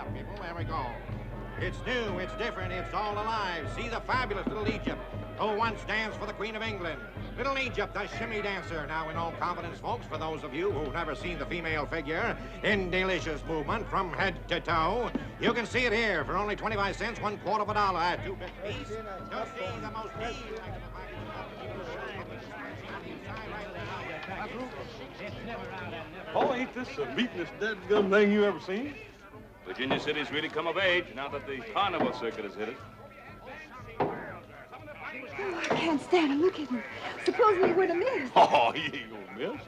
up, people. There we go. It's new, it's different, it's all alive. See the fabulous little Egypt, who once danced for the Queen of England. Little Egypt, the shimmy dancer. Now, in all confidence, folks, for those of you who've never seen the female figure in delicious movement from head to toe, you can see it here for only 25 cents, $1/4 of a dollar at 2 bits a piece. You'll see the most delightful Oh, ain't this the beatin'est dead-gum thing you ever seen? Virginia City's really come of age now that the carnival circuit has hit it. Oh, I can't stand him. Look at him. Supposing he were to miss. Oh, he ain't gonna miss.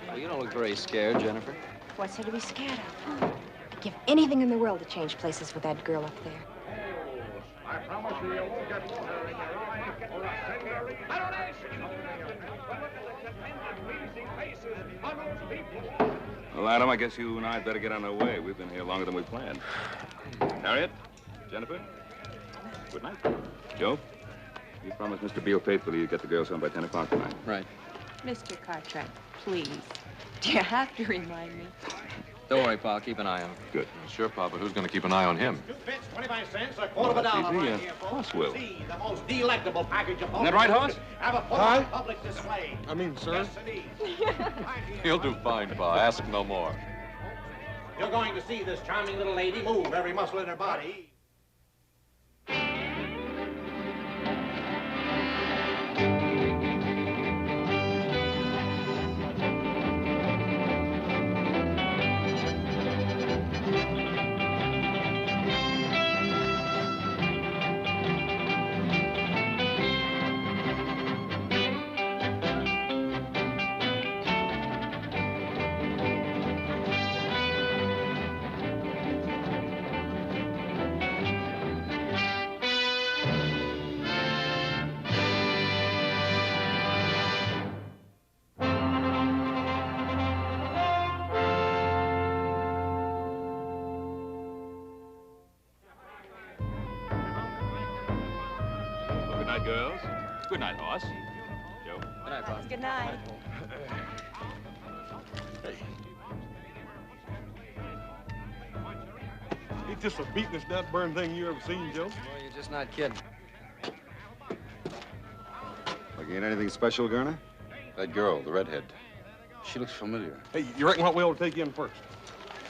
Well, you don't look very scared, Jennifer. What's there to be scared of? I'd give anything in the world to change places with that girl up there. I promise you won't get water in your eyes or a tender retaliation. Well, Adam, I guess you and I had better get on our way. We've been here longer than we planned. Harriet, Jennifer, good night. Joe, you promised Mr. Beale faithfully you'd get the girls home by 10 o'clock tonight. Right. Mr. Cartwright, please. Do you have to remind me? Don't worry, Pa. I'll keep an eye on him. Good. Sure, Pa, but who's going to keep an eye on him? 2 bits, 25 cents, $1/4 of a dollar. Easy, Right here, folks. Hoss will. See the most delectable package of Isn't that right, Hoss? Have a full Hi. public display. I mean, sir. Yes, indeed. Right here, He'll do folks. fine, Pa. Ask no more. You're going to see this charming little lady move every muscle in her body. Good night, girls. Good night, Hoss. Joe. Good night, Pa. Good night. Ain't this the beatin'est dead-burn thing you ever seen, Joe? Well, you're just not kidding. Looking at anything special, Garner? That girl, the redhead. She looks familiar. Hey, you reckon what we ought to take in first?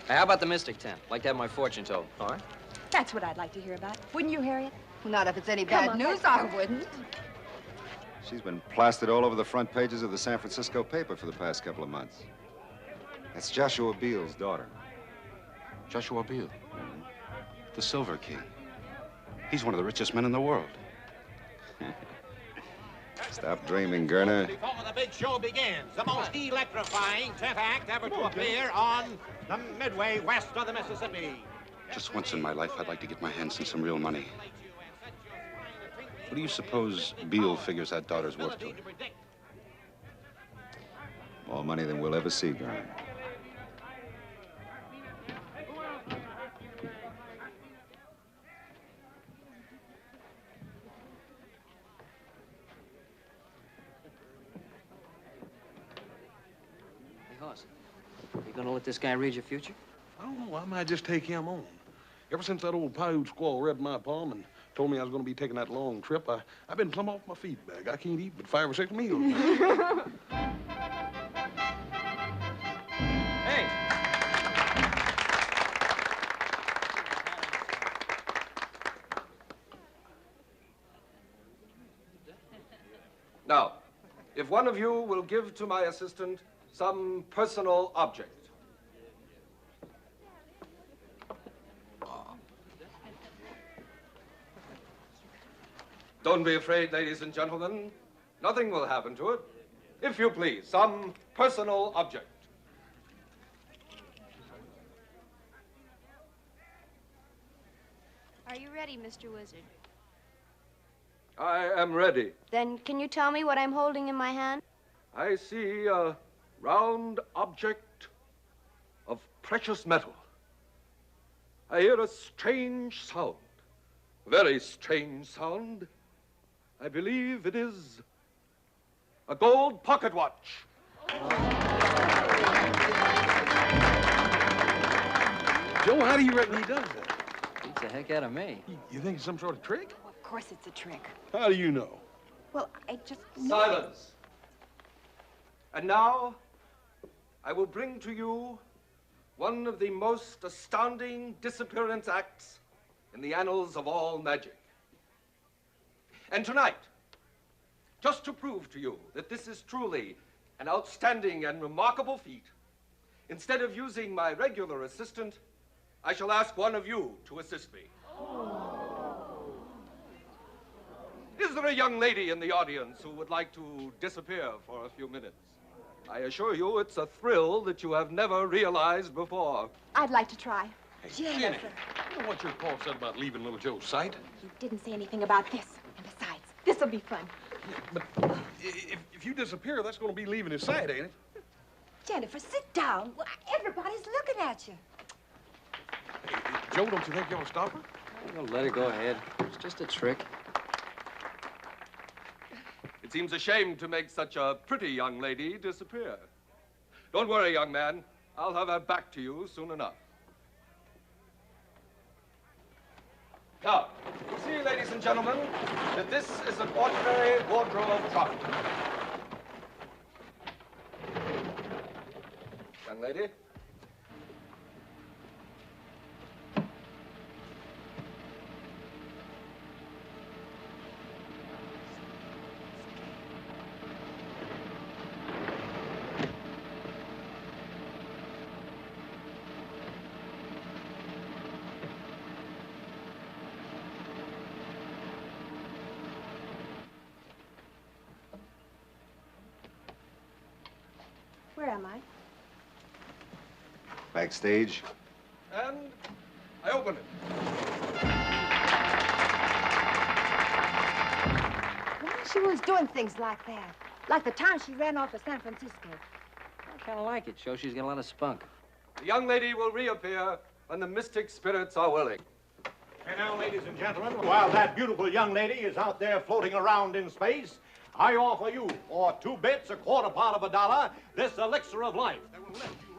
Hey, how about the Mystic Tent? Like to have my fortune told. All right. That's what I'd like to hear about. Wouldn't you, Harriet? Well, not if it's any Come bad on, news, let's I go. wouldn't. She's been plastered all over the front pages of the San Francisco paper for the past couple of months. That's Joshua Beale's daughter. Joshua Beale. The Silver King. He's one of the richest men in the world. Stop dreaming, Garner. Before the big show begins, the most electrifying 10th act ever to appear on the Midway west of the Mississippi. Just once in my life, I'd like to get my hands on some real money. What do you suppose Beale figures that daughter's worth to her? More money than we'll ever see, Garner. Hey, Hoss, you going to let this guy read your future? I don't know. I might just take him on. Ever since that old Paiute squaw read my palm and told me I was going to be taking that long trip, I've been plumb off my feed bag. I can't eat but 5 or 6 meals. Hey! Now, if one of you will give to my assistant some personal object. Don't be afraid, ladies and gentlemen. Nothing will happen to it. If you please, some personal object. Are you ready, Mr. Wizard? I am ready. Then can you tell me what I'm holding in my hand? I see a round object of precious metal. I hear a strange sound, very strange sound. I believe it is a gold pocket watch. Joe, how do you reckon he does that? Beats the heck out of me. You think it's some sort of trick? Well, of course it's a trick. How do you know? Well, I just know. Silence. And now, I will bring to you one of the most astounding disappearance acts in the annals of all magic. And tonight, just to prove to you that this is truly an outstanding and remarkable feat, instead of using my regular assistant, I shall ask one of you to assist me. Is there a young lady in the audience who would like to disappear for a few minutes? I assure you it's a thrill that you have never realized before. I'd like to try. Hey, Jennifer. Jenny, you know what your pa said about leaving little Joe's sight? He didn't say anything about this. And besides, this'll be fun. But if you disappear, that's going to be leaving his sight, ain't it? Jennifer, sit down. Well, everybody's looking at you. Hey, Joe, don't you think you ought to stop her? Well, let her go ahead. It's just a trick. It seems a shame to make such a pretty young lady disappear. Don't worry, young man. I'll have her back to you soon enough. Now, you see, ladies and gentlemen, that this is an ordinary wardrobe trunk. Young lady. Where am I? Backstage. And I open it. Why is she always doing things like that? Like the time she ran off to San Francisco. I kind of like it. Shows she's got a lot of spunk. The young lady will reappear when the mystic spirits are willing. And now, ladies and gentlemen, while that beautiful young lady is out there floating around in space, I offer you, for 2 bits, a quarter part of a dollar, this elixir of life.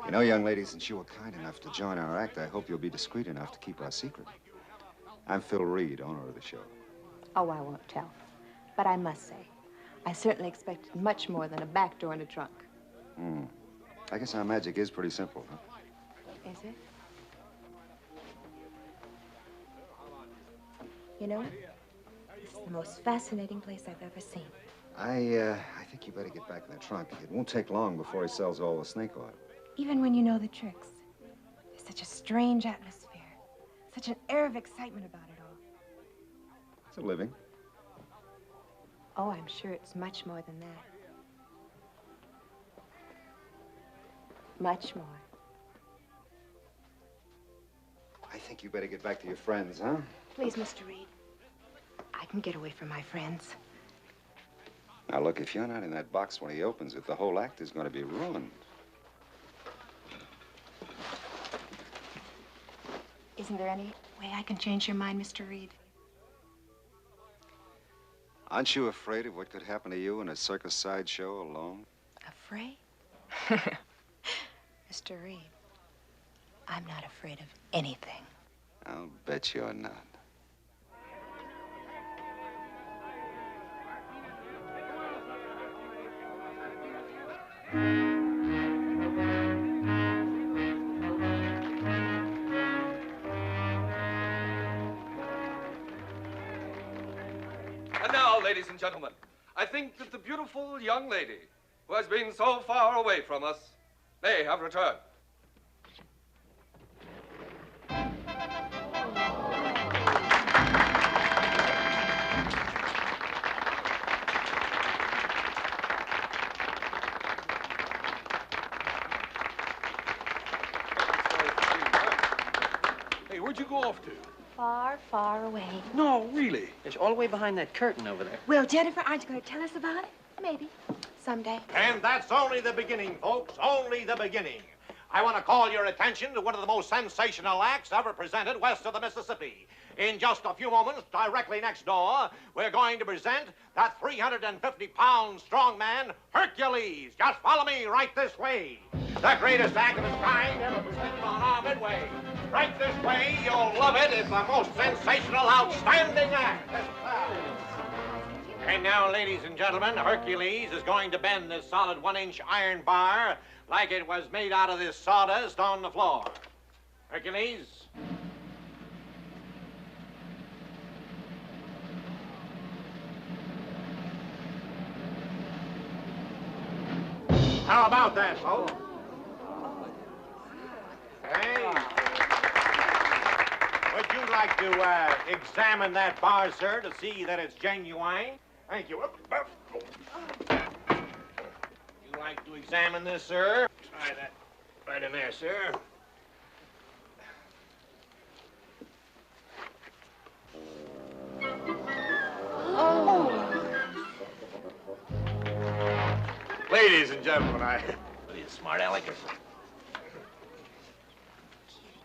You know, young lady, since you were kind enough to join our act, I hope you'll be discreet enough to keep our secret. I'm Phil Reed, owner of the show. Oh, I won't tell. But I must say, I certainly expected much more than a back door and a trunk. I guess our magic is pretty simple, huh? Is it? You know, this is the most fascinating place I've ever seen. I think you better get back in the trunk. It won't take long before he sells all the snake oil. Even when you know the tricks, there's such a strange atmosphere, such an air of excitement about it all. It's a living. Oh, I'm sure it's much more than that. Much more. I think you better get back to your friends, huh? Please, Mr. Reed. I can get away from my friends. Now, look, if you're not in that box when he opens it, the whole act is going to be ruined. Isn't there any way I can change your mind, Mr. Reed? Aren't you afraid of what could happen to you in a circus sideshow alone? Afraid? Mr. Reed, I'm not afraid of anything. I'll bet you're not. And now, ladies and gentlemen, I think that the beautiful young lady who has been so far away from us may have returned. Hey, where'd you go off to? Far, far away. No, really. It's all the way behind that curtain over there. Well, Jennifer, aren't you going to tell us about it? Maybe. Someday. And that's only the beginning, folks. Only the beginning. I want to call your attention to one of the most sensational acts ever presented west of the Mississippi. In just a few moments, directly next door, we're going to present that 350-pound strongman, Hercules. Just follow me right this way. The greatest act of its kind ever presented on our midway. Right this way, you'll love it. It's the most sensational, outstanding act. And now, ladies and gentlemen, Hercules is going to bend this solid 1-inch iron bar like it was made out of this sawdust on the floor. Hercules. How about that, folks? Hey. Would you like to examine that bar, sir, to see that it's genuine? Thank you. You like to examine this, sir? Try that right in there, sir. Ladies and gentlemen, what are you, smart aleck?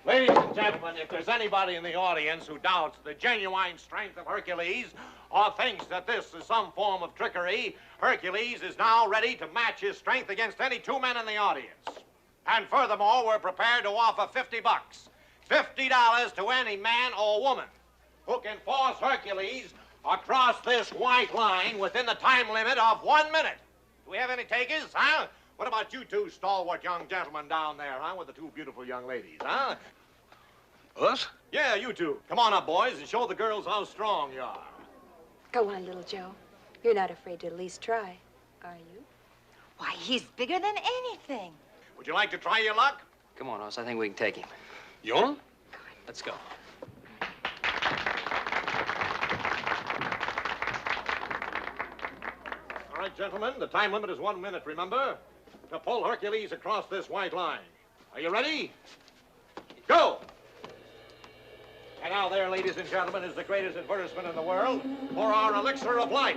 Ladies and gentlemen, if there's anybody in the audience who doubts the genuine strength of Hercules or thinks that this is some form of trickery, Hercules is now ready to match his strength against any two men in the audience. And furthermore, we're prepared to offer $50. $50 to any man or woman who can force Hercules across this white line within the time limit of 1 minute. Do we have any takers, huh? What about you two stalwart young gentlemen down there, huh, with the two beautiful young ladies, huh? Us? Yeah, you two. Come on up, boys, and show the girls how strong you are. Go on, little Joe. You're not afraid to at least try, are you? Why, he's bigger than anything. Would you like to try your luck? Come on, Os. I think we can take him. You want him? Let's go. All right, gentlemen, the time limit is 1 minute, remember? To pull Hercules across this white line. Are you ready? Go! And now there, ladies and gentlemen, is the greatest advertisement in the world for our elixir of life.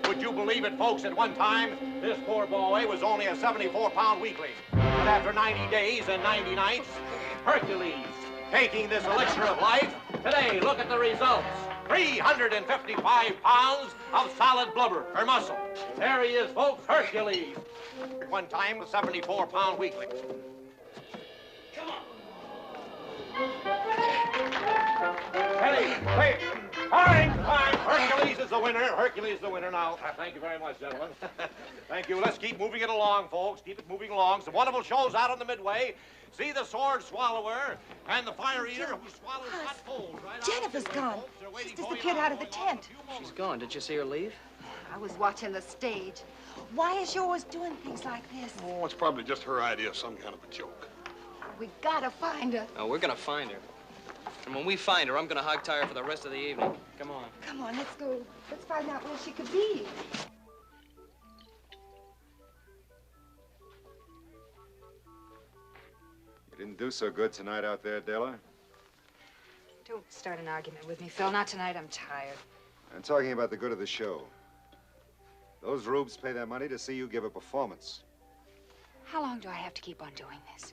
Would you believe it, folks, at one time, this poor boy was only a 74-pound weakling. But after 90 days and 90 nights, Hercules, taking this elixir of life, today, look at the results. 355 pounds of solid blubber, or muscle. There he is, folks, Hercules. At one time, a 74-pound weakling. Come on. Hey, all right, fine. Hercules is the winner. Hercules is the winner now. Thank you very much, gentlemen. Thank you. Let's keep moving it along, folks. Keep it moving along. Some wonderful shows out on the Midway. See the sword swallower and the fire eater who swallows hot coals right Jennifer's gone. She's disappeared out of the tent. She's gone. Did you see her leave? I was watching the stage. Why is she always doing things like this? Oh, it's probably just her idea of some kind of a joke. We gotta find her. Oh, we're gonna find her. And when we find her, I'm gonna hog-tie her for the rest of the evening. Come on. Come on, let's go. Let's find out where she could be. You didn't do so good tonight out there, Della. Don't start an argument with me, Phil. Not tonight. I'm tired. I'm talking about the good of the show. Those rubes pay their money to see you give a performance. How long do I have to keep on doing this?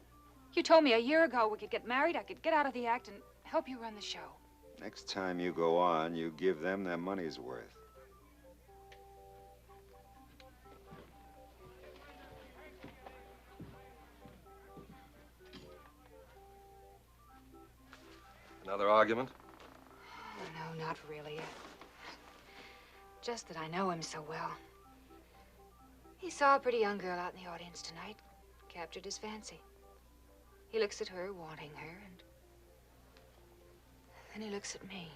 You told me a year ago we could get married, I could get out of the act and help you run the show. Next time you go on, you give them their money's worth. Another argument? Oh, no, not really. Just that I know him so well. He saw a pretty young girl out in the audience tonight, captured his fancy. He looks at her, wanting her, and then he looks at me.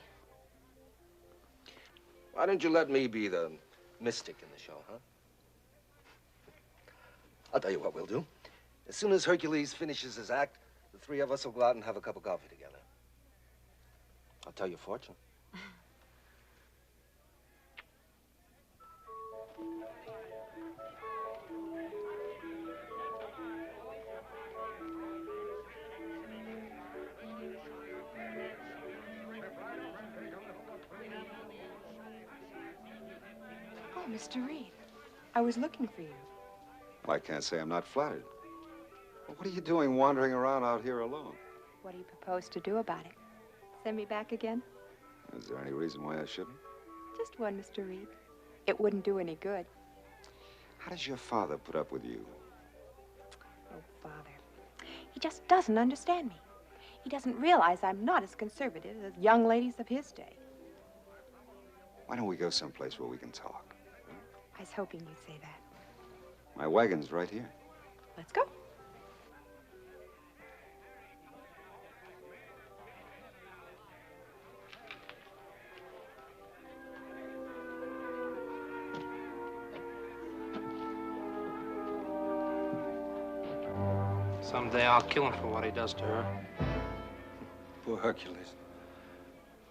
Why don't you let me be the mystic in the show, huh? I'll tell you what we'll do. As soon as Hercules finishes his act, the three of us will go out and have a cup of coffee together. I'll tell your fortune. Mr. Reed, I was looking for you. Well, I can't say I'm not flattered. What are you doing wandering around out here alone? What do you propose to do about it? Send me back again? Is there any reason why I shouldn't? Just one, Mr. Reed. It wouldn't do any good. How does your father put up with you? Oh, Father. He just doesn't understand me. He doesn't realize I'm not as conservative as young ladies of his day. Why don't we go someplace where we can talk? I was hoping you'd say that. My wagon's right here. Let's go. Someday I'll kill him for what he does to her. Poor Hercules.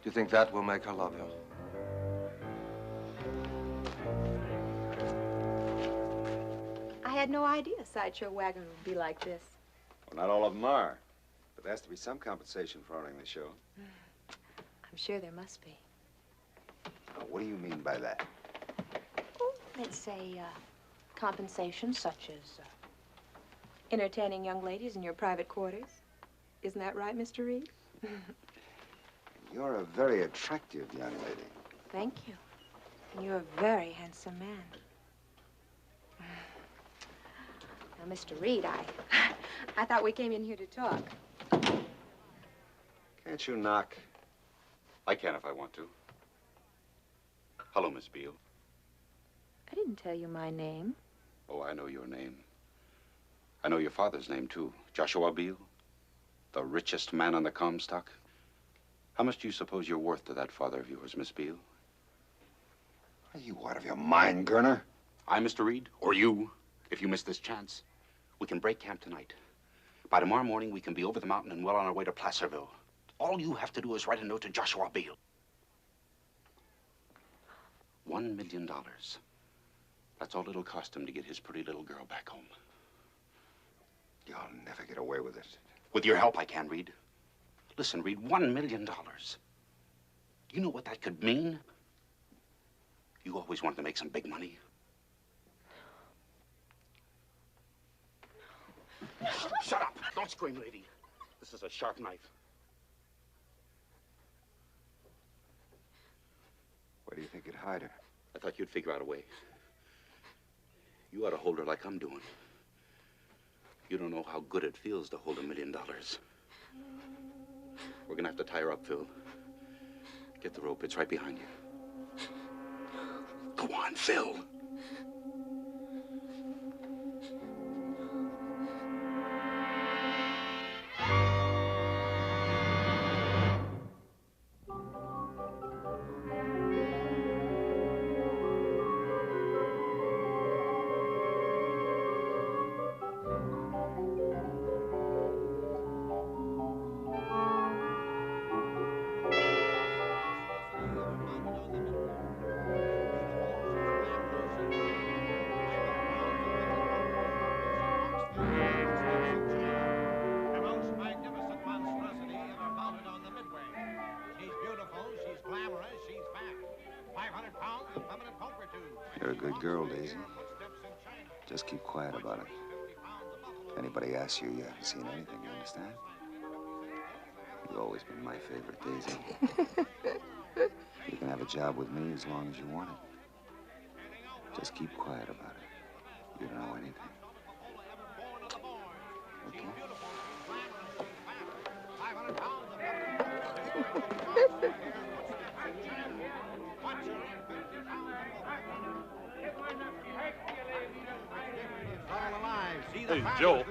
Do you think that will make her love him? I had no idea a sideshow wagon would be like this. Well, not all of them are. But there has to be some compensation for owning the show. I'm sure there must be. Now, what do you mean by that? Oh, let's say, compensation such as, entertaining young ladies in your private quarters. Isn't that right, Mr. Reed? You're a very attractive young lady. Thank you. And you're a very handsome man. Now, Mr. Reed, I thought we came in here to talk. Can't you knock? I can if I want to. Hello, Miss Beale. I didn't tell you my name. Oh, I know your name. I know your father's name, too. Joshua Beale, the richest man on the Comstock. How much do you suppose you're worth to that father of yours, Miss Beale? Are you out of your mind, Gurner? I, Mr. Reed, or you, if you miss this chance. We can break camp tonight. By tomorrow morning, we can be over the mountain and well on our way to Placerville. All you have to do is write a note to Joshua Beale. $1 million. That's all it'll cost him to get his pretty little girl back home. You'll never get away with it. With your help, I can, Reed. Listen, Reed, $1 million. Do you know what that could mean? You always wanted to make some big money. Shut up! Don't scream, lady. This is a sharp knife. Where do you think you'd hide her? I thought you'd figure out a way. You ought to hold her like I'm doing. You don't know how good it feels to hold $1 million. We're gonna have to tie her up, Phil. Get the rope. It's right behind you. Go on, Phil. You're a good girl, Daisy. Just keep quiet about it. If anybody asks you, you haven't seen anything, you understand? You've always been my favorite, Daisy. You can have a job with me as long as you want it. Just keep quiet about it. You don't know anything. Okay? Hey, Joe,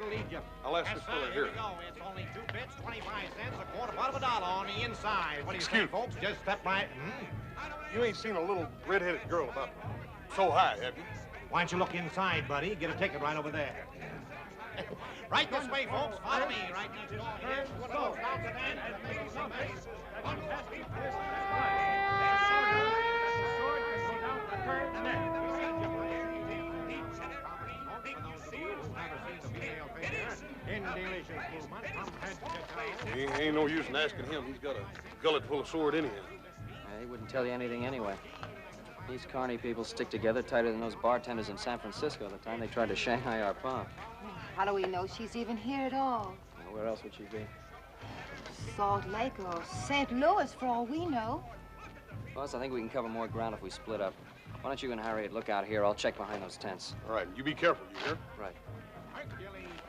I'll ask this fella here. It's only 2 bits, 25 cents, a quarter part of a dollar on the inside. What do you say, folks? Just step right. You ain't seen a little red-headed girl about so high, have you? Why don't you look inside, buddy? Get a ticket right over there. Right this way, folks. Follow me. Right next door here. So, stop the van and please somebody. Ain't no use in asking him. He's got a gullet full of sword anyhow. He wouldn't tell you anything anyway. These carny people stick together tighter than those bartenders in San Francisco the time they tried to Shanghai our pump. How do we know she's even here at all? Now, where else would she be? Salt Lake or St. Louis, for all we know. Plus, I think we can cover more ground if we split up. Why don't you and Harriet look out here? I'll check behind those tents. All right, you be careful, you hear? Right.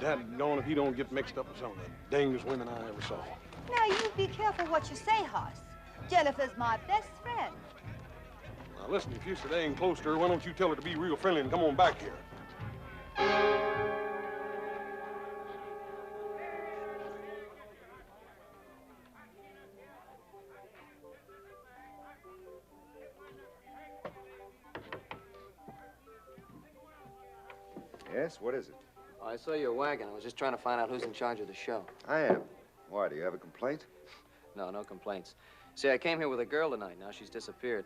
Daggone if he don't get mixed up with some of the dangest women I ever saw. Now, you be careful what you say, Hoss. Jennifer's my best friend. Now, listen, if you're staying close to her, why don't you tell her to be real friendly and come on back here? Yes, what is it? I saw your wagon. I was just trying to find out who's in charge of the show. I am. Why, do you have a complaint? No, no complaints. See, I came here with a girl tonight. Now she's disappeared.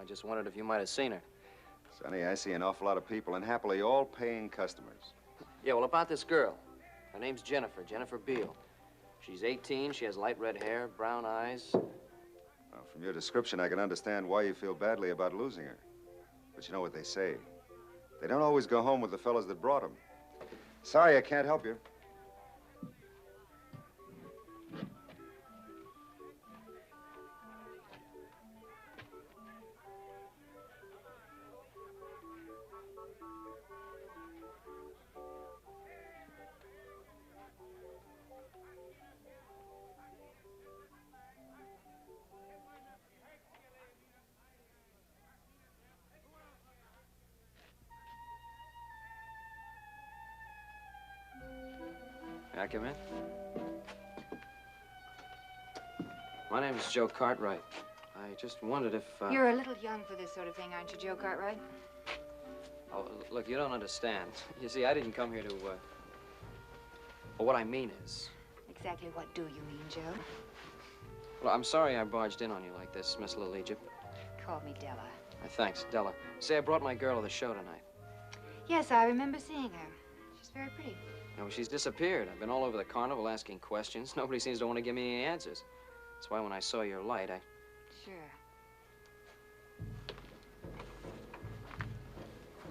I just wondered if you might have seen her. Sonny, I see an awful lot of people, and happily all paying customers. Yeah, well, about this girl. Her name's Jennifer, Jennifer Beal. She's 18, she has light red hair, brown eyes. Well, from your description, I can understand why you feel badly about losing her. But you know what they say. They don't always go home with the fellas that brought them. Sorry, I can't help you. May I come in? My name is Joe Cartwright. I just wondered if, You're a little young for this sort of thing, aren't you, Joe Cartwright? Oh, look, you don't understand. You see, I didn't come here to, well, what I mean is... Exactly what do you mean, Joe? Well, I'm sorry I barged in on you like this, Miss Little Egypt. Call me Della. Thanks, Della. Say, I brought my girl to the show tonight. Yes, I remember seeing her. She's very pretty. No, she's disappeared. I've been all over the carnival asking questions. Nobody seems to want to give me any answers. That's why when I saw your light, I... Sure.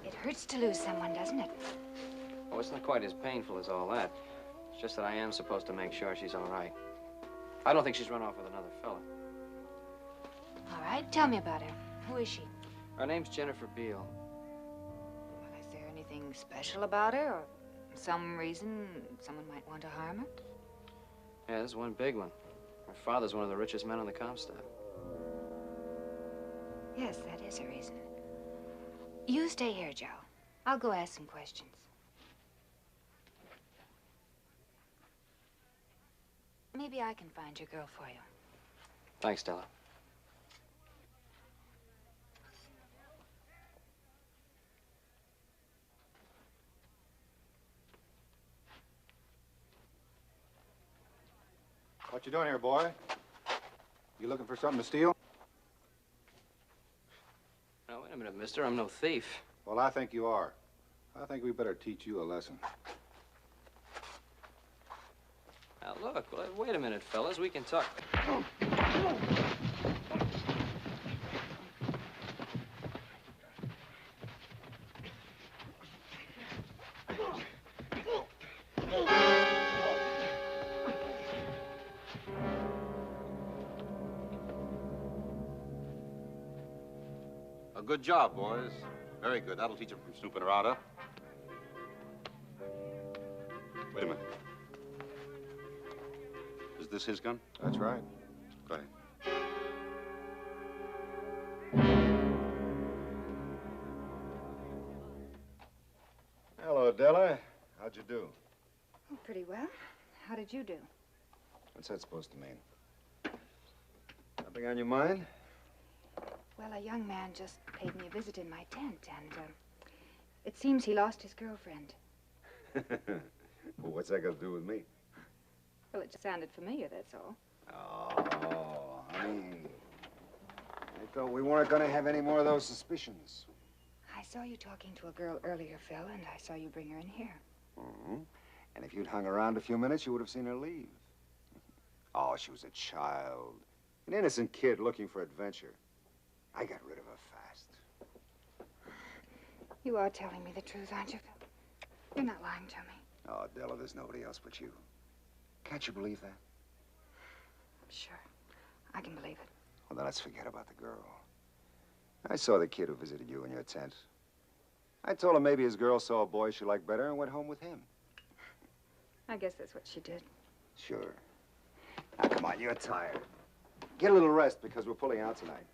It hurts to lose someone, doesn't it? Oh, it's not quite as painful as all that. It's just that I am supposed to make sure she's all right. I don't think she's run off with another fella. All right, tell me about her. Who is she? Her name's Jennifer Beal. Well, is there anything special about her, or some reason someone might want to harm her? Yeah, there's one big one. Her father's one of the richest men on the Comstock. Yes, that is a reason. You stay here, Joe. I'll go ask some questions. Maybe I can find your girl for you. Thanks, Stella. What you doing here, boy? You looking for something to steal? Now, wait a minute, mister. I'm no thief. Well, I think you are. I think we better teach you a lesson. Now, look, wait a minute, fellas. We can talk. Good job, boys. Very good. That'll teach them from snooping around, huh? Wait a minute. Is this his gun? That's right. Go ahead. Hello, Della. How'd you do? Oh, pretty well. How did you do? What's that supposed to mean? Nothing on your mind? Well, a young man just paid me a visit in my tent, and it seems he lost his girlfriend. Well, what's that got to do with me? Well, it just sounded familiar, that's all. Oh, honey. I thought we weren't going to have any more of those suspicions. I saw you talking to a girl earlier, Phil, and I saw you bring her in here. Mm-hmm. And if you'd hung around a few minutes, you would have seen her leave. Oh, she was a child. An innocent kid looking for adventure. I got rid of her fast. You are telling me the truth, aren't you, Phil? You're not lying to me. Oh, Della, there's nobody else but you. Can't you believe that? Sure. I can believe it. Well, then let's forget about the girl. I saw the kid who visited you in your tent. I told him maybe his girl saw a boy she liked better and went home with him. I guess that's what she did. Sure. Now, come on, you're tired. Get a little rest because we're pulling out tonight.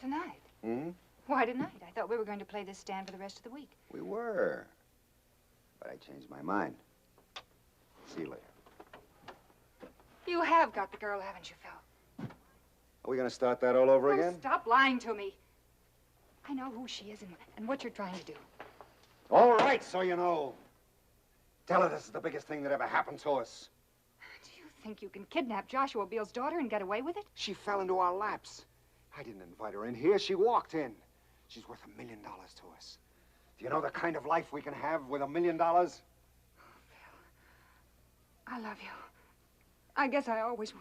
Tonight? Hmm? Why tonight? I thought we were going to play this stand for the rest of the week. We were. But I changed my mind. See you later. You have got the girl, haven't you, Phil? Are we going to start that all over again? Stop lying to me. I know who she is and what you're trying to do. All right, so you know. Tell her this is the biggest thing that ever happened to us. Do you think you can kidnap Joshua Beale's daughter and get away with it? She fell into our laps. I didn't invite her in here. She walked in. She's worth $1 million to us. Do you know the kind of life we can have with $1 million? Oh, Phil, I love you. I guess I always will.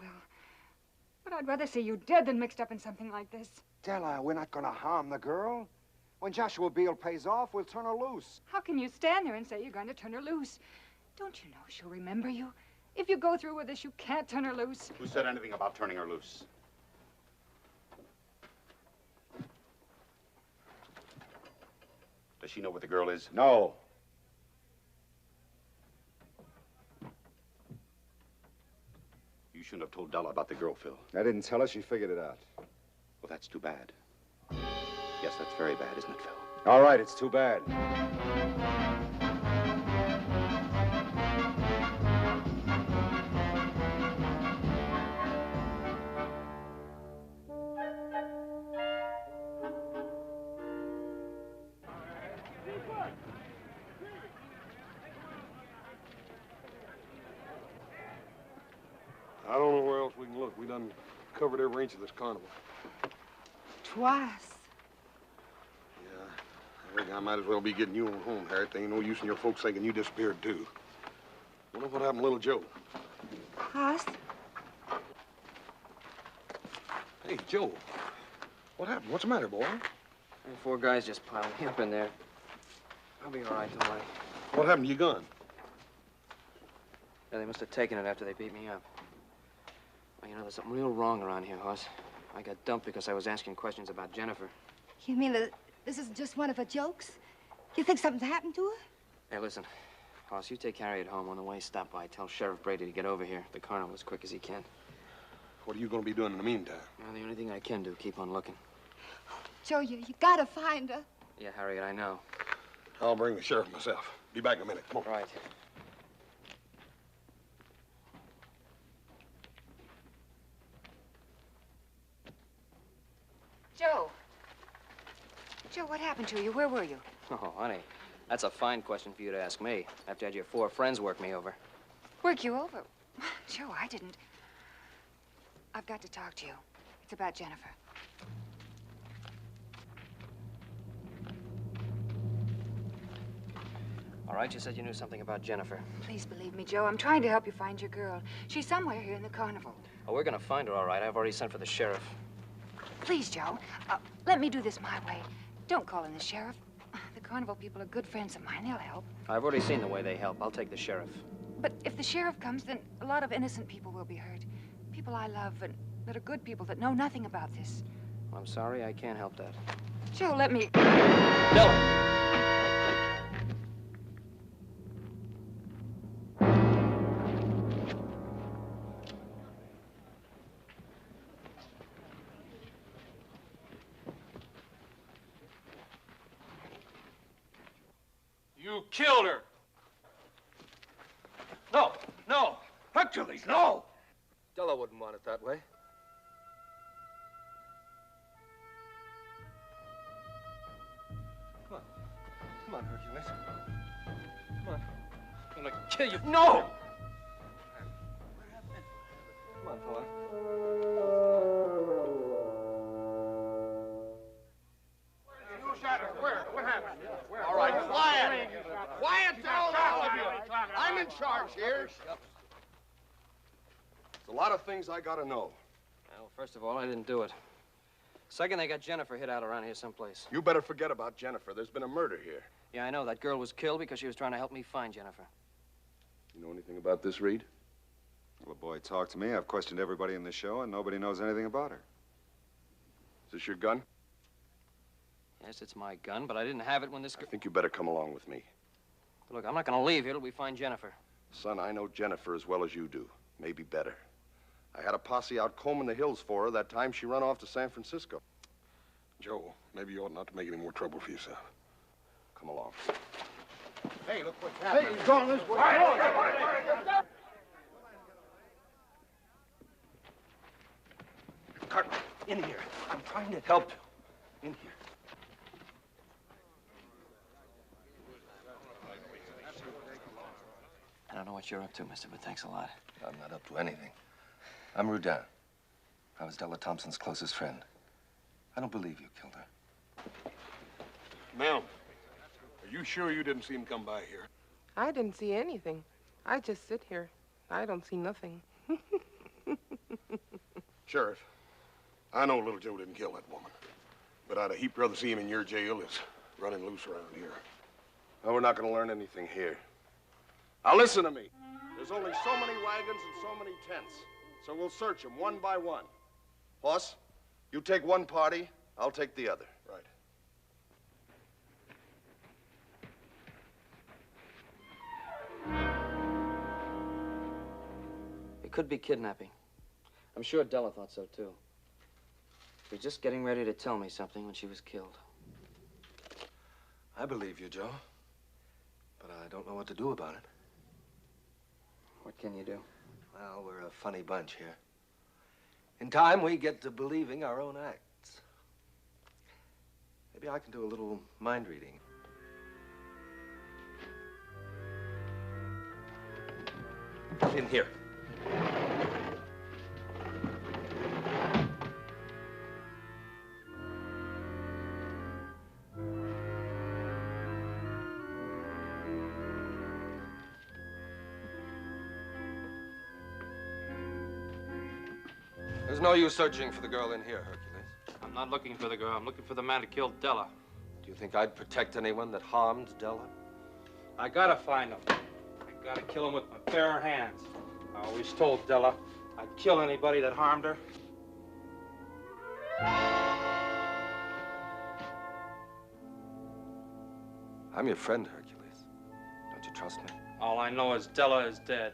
But I'd rather see you dead than mixed up in something like this. Della, we're not going to harm the girl. When Joshua Beale pays off, we'll turn her loose. How can you stand there and say you're going to turn her loose? Don't you know she'll remember you? If you go through with this, you can't turn her loose. Who said anything about turning her loose? Does she know what the girl is? No. You shouldn't have told Della about the girl, Phil. I didn't tell her. She figured it out. Well, that's too bad. Yes, that's very bad, isn't it, Phil? All right, it's too bad. I don't know where else we can look. We done covered every inch of this carnival. Twice. Yeah, I reckon I might as well be getting you on home, Harriet. There ain't no use in your folks thinking you disappeared, too. Wonder what happened to little Joe. Us? Hey, Joe. What happened? What's the matter, boy? Hey, 4 guys just piled me up in there. I'll be all right, don't worry. What happened to your gun? Yeah, they must have taken it after they beat me up. Well, you know, there's something real wrong around here, Hoss. I got dumped because I was asking questions about Jennifer. You mean that this is just one of her jokes? You think something's happened to her? Hey, listen. Hoss, you take Harriet home. On the way, stop by. Tell Sheriff Brady to get over here. The carnival as quick as he can. What are you going to be doing in the meantime? Well, the only thing I can do, keep on looking. Joe, you gotta find her. Yeah, Harriet, I know. I'll bring the sheriff myself. Be back in a minute. Come on. Right. Joe. Joe, what happened to you? Where were you? Oh, honey, that's a fine question for you to ask me after you had your 4 friends work me over. Work you over? Joe, I didn't. I've got to talk to you. It's about Jennifer. All right, you said you knew something about Jennifer. Please believe me, Joe. I'm trying to help you find your girl. She's somewhere here in the carnival. Oh, we're gonna find her, all right. I've already sent for the sheriff. Please, Joe. Let me do this my way. Don't call in the sheriff. The carnival people are good friends of mine. They'll help. I've already seen the way they help. I'll take the sheriff. But if the sheriff comes, then a lot of innocent people will be hurt. People I love and that are good people that know nothing about this. Well, I'm sorry, I can't help that. Joe, let me... Della! You killed her. No, no. Hercules, no. Della wouldn't want it that way. Come on. Come on, Hercules. Come on. I'm gonna kill you. No! Come on, fella. What happened? All right, quiet. Quiet down, all of you. I'm in charge here. There's a lot of things I got to know. Well, first of all, I didn't do it. Second, they got Jennifer hid out around here someplace. You better forget about Jennifer. There's been a murder here. Yeah, I know. That girl was killed because she was trying to help me find Jennifer. You know anything about this, Reed? Well, the boy talked to me. I've questioned everybody in the show, and nobody knows anything about her. Is this your gun? Yes, it's my gun, but I didn't have it when this girl... I think you better come along with me. Look, I'm not going to leave here till we find Jennifer. Son, I know Jennifer as well as you do. Maybe better. I had a posse out combing the hills for her that time she run off to San Francisco. Joe, maybe you ought not to make any more trouble for yourself. Come along. Hey, look what's happening. Hey, he's going this way. Cartman, in here. I'm trying to help you. In here. I don't know what you're up to, mister, but thanks a lot. I'm not up to anything. I'm Rudin. I was Della Thompson's closest friend. I don't believe you killed her. Ma'am, are you sure you didn't see him come by here? I didn't see anything. I just sit here. I don't see nothing. Sheriff, I know little Joe didn't kill that woman, but I'd a heap rather see him in your jail as running loose around here. No, we're not going to learn anything here. Now listen to me. There's only so many wagons and so many tents, so we'll search them one by one. Boss, you take one party, I'll take the other. Right. It could be kidnapping. I'm sure Della thought so, too. She was just getting ready to tell me something when she was killed. I believe you, Joe. But I don't know what to do about it. What can you do? Well, we're a funny bunch here. In time, we get to believing our own acts. Maybe I can do a little mind reading. In here. There's no use searching for the girl in here, Hercules. I'm not looking for the girl. I'm looking for the man who killed Della. Do you think I'd protect anyone that harmed Della? I gotta find him. I gotta kill him with my bare hands. I always told Della I'd kill anybody that harmed her. I'm your friend, Hercules. Don't you trust me? All I know is Della is dead.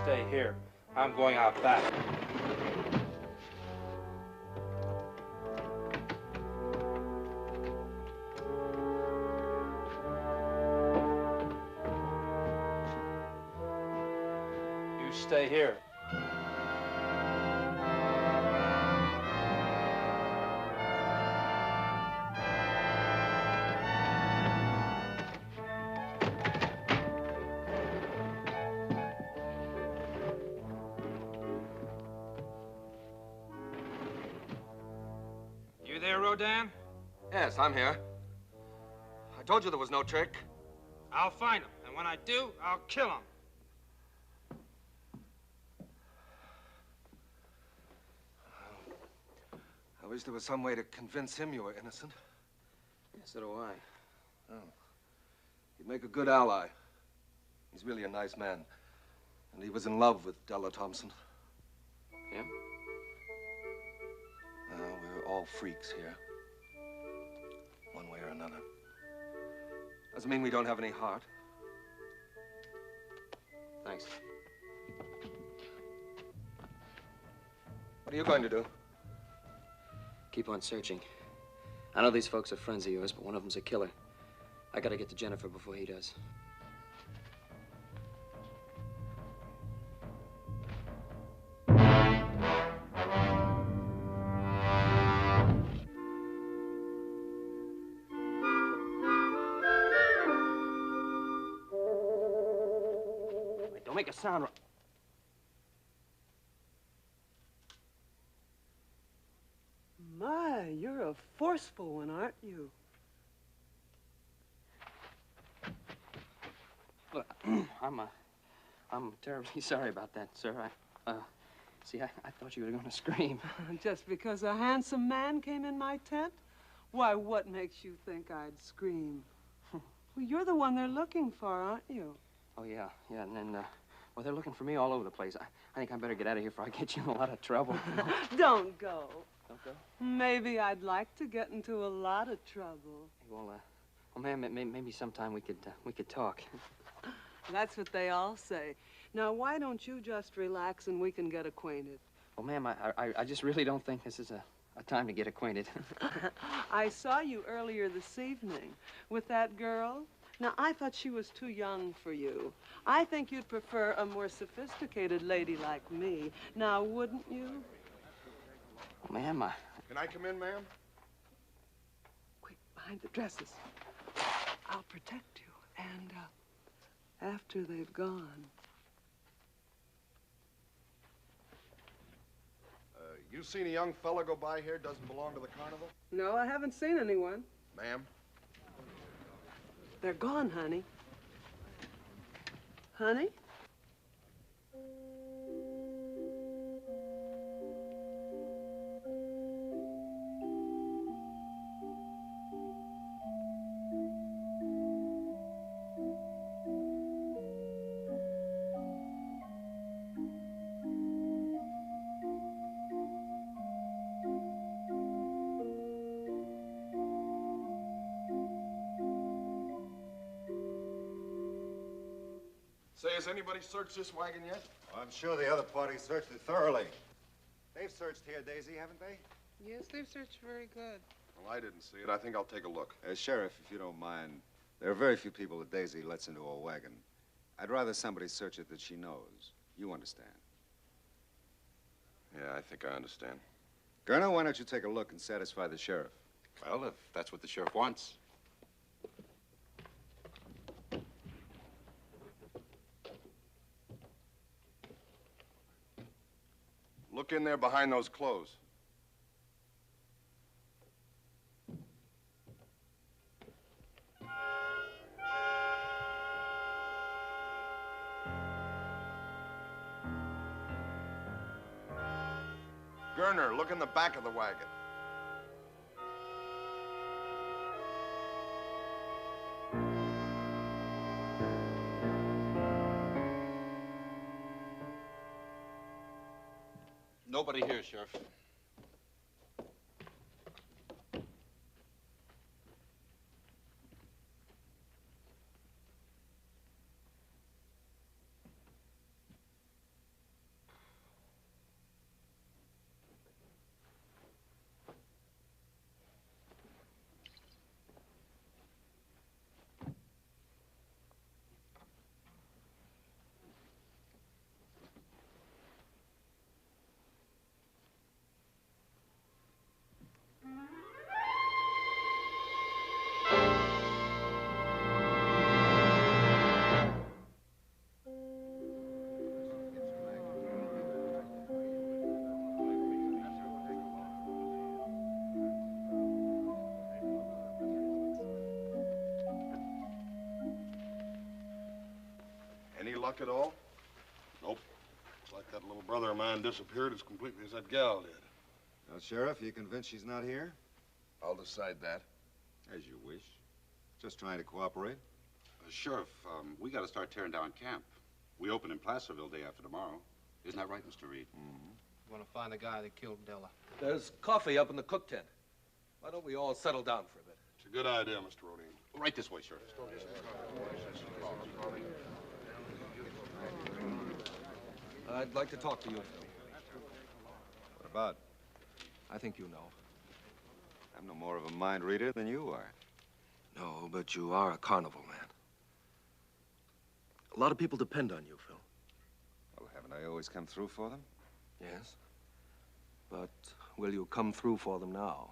Stay here. I'm going out back. You stay here. You there, Rodan? Yes, I'm here. I told you there was no trick. I'll find him, and when I do, I'll kill him. I wish there was some way to convince him you were innocent. Yeah, so do I. Oh. He'd make a good ally. He's really a nice man. And he was in love with Della Thompson. Yeah? Well, we're all freaks here. One way or another. Doesn't mean we don't have any heart. Thanks. What are you going to do? Keep on searching. I know these folks are friends of yours, but one of them's a killer. I gotta get to Jennifer before he does. Wait, don't make a sound. My, you're a forceful one, aren't you? I'm terribly sorry about that, sir. See, I thought you were going to scream. Just because a handsome man came in my tent? Why, what makes you think I'd scream? Well, you're the one they're looking for, aren't you? Oh, yeah, and then, well, they're looking for me all over the place. I think I better get out of here before I get you in a lot of trouble. Don't go. Don't go? Maybe I'd like to get into a lot of trouble. Well, ma'am, maybe sometime we could talk. That's what they all say. Now, why don't you just relax and we can get acquainted? Well, ma'am, I just really don't think this is a time to get acquainted. I saw you earlier this evening with that girl. Now, I thought she was too young for you. I think you'd prefer a more sophisticated lady like me. Now, wouldn't you? Well, ma'am, Can I come in, ma'am? Quick, behind the dresses. I'll protect you. And, after they've gone. You seen a young fella go by here doesn't belong to the carnival? No, I haven't seen anyone. Ma'am? They're gone, honey. Honey? Say, has anybody searched this wagon yet? Well, I'm sure the other party searched it thoroughly. They've searched here, Daisy, haven't they? Yes, they've searched very good. Well, I didn't see it. I think I'll take a look. Sheriff, if you don't mind, there are very few people that Daisy lets into a wagon. I'd rather somebody search it that she knows. You understand? Yeah, I think I understand. Gurner, why don't you take a look and satisfy the sheriff? Well, if that's what the sheriff wants. Look in there behind those clothes. Gurner, look in the back of the wagon. Nobody here, Sheriff. Any luck at all? Nope. Looks like that little brother of mine disappeared as completely as that gal did. Now, Sheriff, you convinced she's not here? I'll decide that. As you wish. Just trying to cooperate. Sheriff, we got to start tearing down camp. We open in Placerville day after tomorrow. Isn't that right, Mr. Reed? I want to find the guy that killed Della. There's coffee up in the cook tent. Why don't we all settle down for a bit? It's a good idea, Mr. Rodine. Right this way, Sheriff. I'd like to talk to you, Phil. What about? I think you know. I'm no more of a mind reader than you are. No, but you are a carnival man. A lot of people depend on you, Phil. Well, haven't I always come through for them? Yes. But will you come through for them now?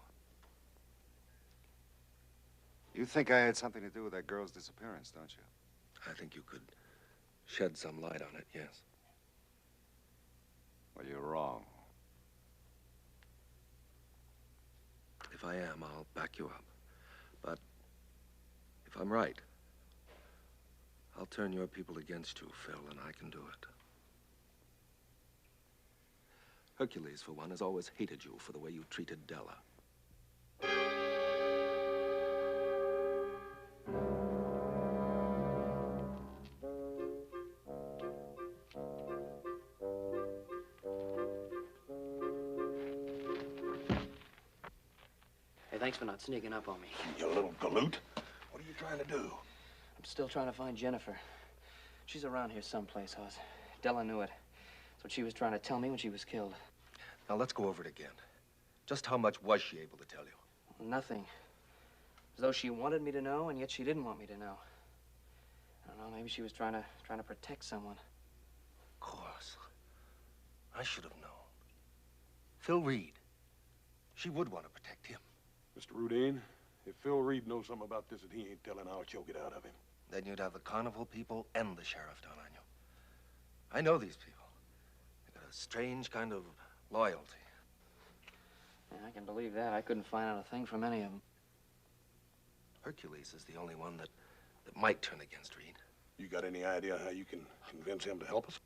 You think I had something to do with that girl's disappearance, don't you? I think you could shed some light on it, yes. Well, you're wrong. If I am, I'll back you up. But if I'm right, I'll turn your people against you, Phil, and I can do it. Hercules, for one, has always hated you for the way you treated Della. Hey, thanks for not sneaking up on me. You little galoot. What are you trying to do? I'm still trying to find Jennifer. She's around here someplace, Hoss. Della knew it. That's what she was trying to tell me when she was killed. Now, let's go over it again. Just how much was she able to tell you? Nothing. As though she wanted me to know, and yet she didn't want me to know. I don't know, maybe she was trying to protect someone. Of course. I should have known. Phil Reed. She would want to protect him. Mr. Rudine, if Phil Reed knows something about this that he ain't telling, I'll choke it out of him. Then you'd have the carnival people and the sheriff down on you. I know these people. They got a strange kind of loyalty. Yeah, I can believe that. I couldn't find out a thing from any of them. Hercules is the only one that might turn against Reed. You got any idea how you can convince him to help us?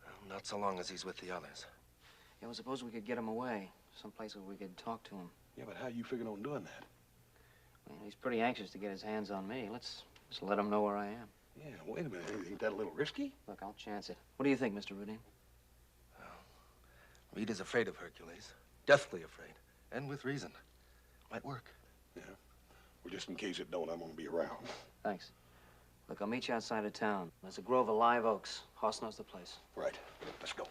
Well, not so long as he's with the others. Yeah, well, suppose we could get him away. Someplace where we could talk to him. Yeah, but how you figuring on doing that? Well, he's pretty anxious to get his hands on me. Let's let him know where I am. Yeah, wait a minute. Ain't that a little risky? Look, I'll chance it. What do you think, Mr. Rudine? Well, Reed is afraid of Hercules. Deathly afraid. And with reason. Might work. Yeah. Well, just in case it don't, I'm gonna be around. Thanks. Look, I'll meet you outside of town. There's a grove of live oaks. Hoss knows the place. Right. Let's go.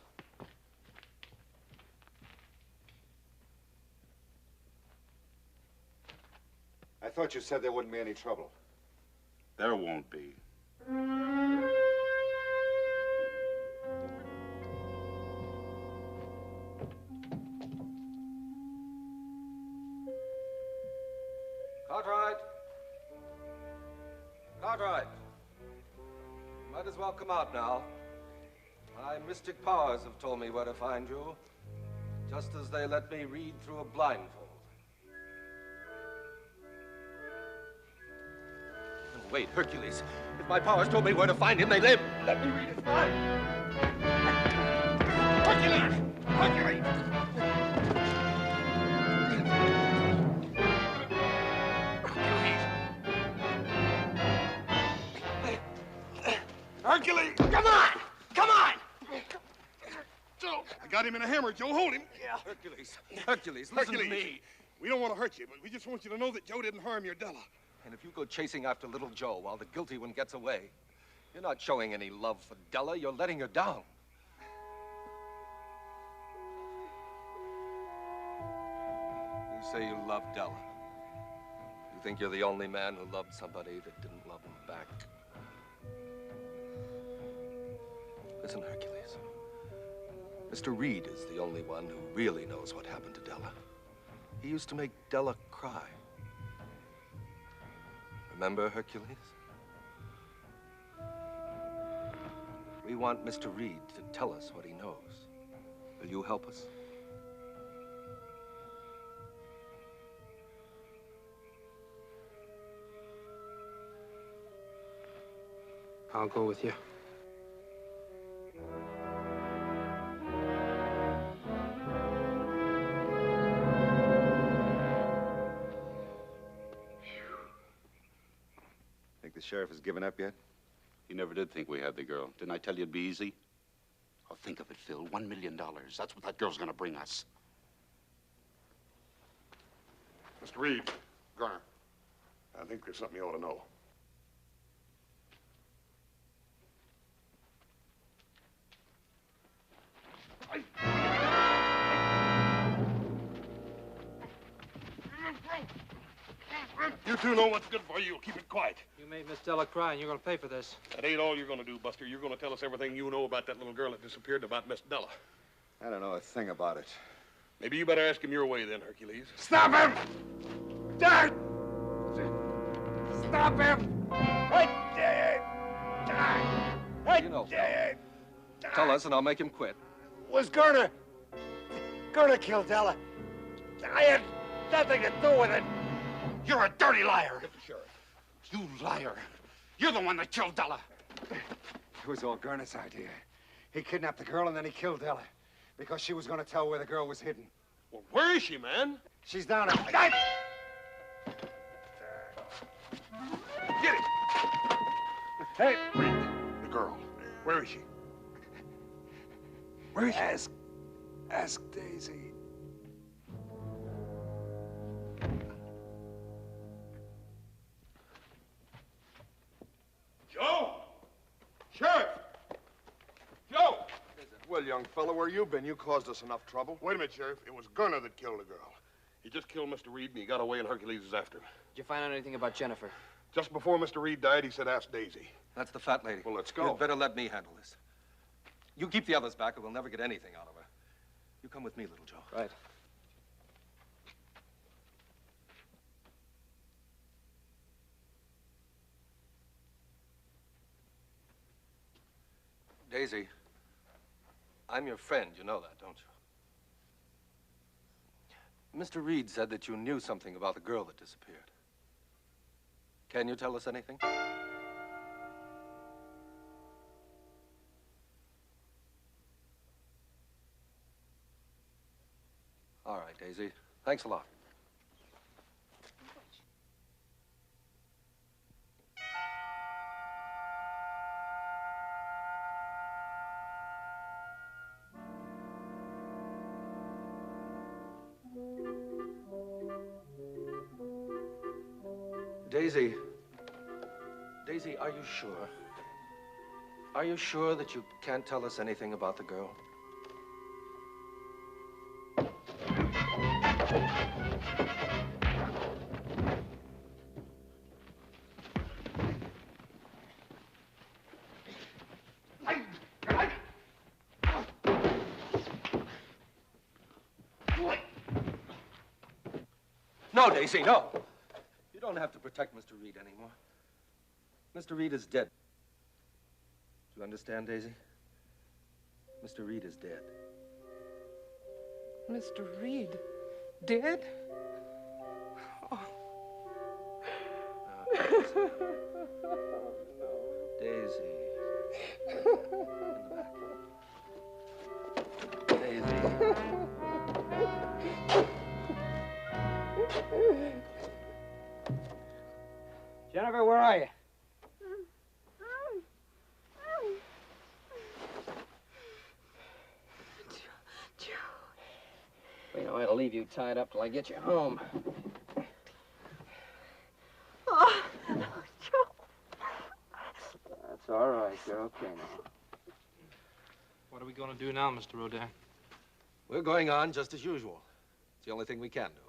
I thought you said there wouldn't be any trouble. There won't be. Cartwright! Cartwright! Might as well come out now. My mystic powers have told me where to find you, just as they let me read through a blindfold. Wait, Hercules. If my powers told me where to find him, they live. Let me read his mind. Hercules! Hercules! Hercules! Come on! Come on! Joe, I got him in a hammer. Joe, hold him. Yeah. Hercules. Hercules, listen to me. We don't want to hurt you, but we just want you to know that Joe didn't harm your Della. And if you go chasing after little Joe while the guilty one gets away, you're not showing any love for Della. You're letting her down. You say you love Della. You think you're the only man who loved somebody that didn't love him back. Listen, Hercules. Mr. Reed is the only one who really knows what happened to Della. He used to make Della cry. Remember, Hercules? We want Mr. Reed to tell us what he knows. Will you help us? I'll go with you. The sheriff has given up yet? He never did think we had the girl. Didn't I tell you it'd be easy? Oh, think of it, Phil. $1 million. That's what that girl's gonna bring us. Mr. Reed. Garner. I think there's something you ought to know. You two know what's good for you. Keep it quiet. You made Miss Della cry, and you're going to pay for this. That ain't all you're going to do, Buster. You're going to tell us everything you know about that little girl that disappeared and about Miss Della. I don't know a thing about it. Maybe you better ask him your way then, Hercules. Stop him! Dad! Stop him! I did! I You know, did! tell us and I'll make him quit. Was Garner killed Della. I had nothing to do with it. You're a dirty liar. Get the sheriff. You liar. You're the one that killed Della. It was all Gurney's idea. He kidnapped the girl and then he killed Della because she was going to tell where the girl was hidden. Well, where is she, man? She's down at... Get it! Hey! Reed, the girl. Where is she? Where is she? Ask Daisy. Joe! Sheriff! Joe! Well, young fella, where you been? You caused us enough trouble. Wait a minute, Sheriff. It was Gunner that killed the girl. He just killed Mr. Reed, and he got away, and Hercules is after him. Did you find out anything about Jennifer? Just before Mr. Reed died, he said, ask Daisy. That's the fat lady. Well, let's go. You'd better let me handle this. You keep the others back, or we'll never get anything out of her. You come with me, little Joe. Right. Daisy, I'm your friend. You know that, don't you? Mr. Reed said that you knew something about the girl that disappeared. Can you tell us anything? All right, Daisy. Thanks a lot. Daisy. Daisy, are you sure? Are you sure that you can't tell us anything about the girl? No, Daisy, no. You don't have to protect Mr. Reed anymore. Mr. Reed is dead. Do you understand, Daisy? Mr. Reed is dead. Mr. Reed? Dead? Oh. Daisy. In the back. Daisy. Jennifer, where are you? You know, I'll leave you tied up till I get you home. Oh, Joe. That's all right. You're okay now. What are we going to do now, Mr. Rodin? We're going on just as usual. It's the only thing we can do.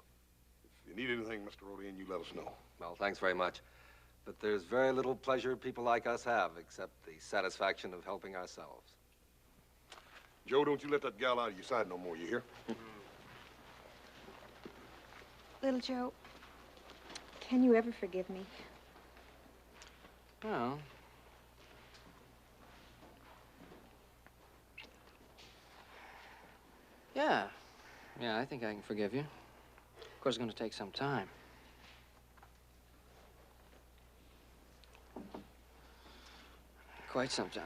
If you need anything, Mr. Rodin, you let us know. Well, thanks very much. But there's very little pleasure people like us have, except the satisfaction of helping ourselves. Joe, don't you let that gal out of your sight no more, you hear? Little Joe, can you ever forgive me? Well, yeah. Yeah, I think I can forgive you. Of course, it's going to take some time. Quite some time.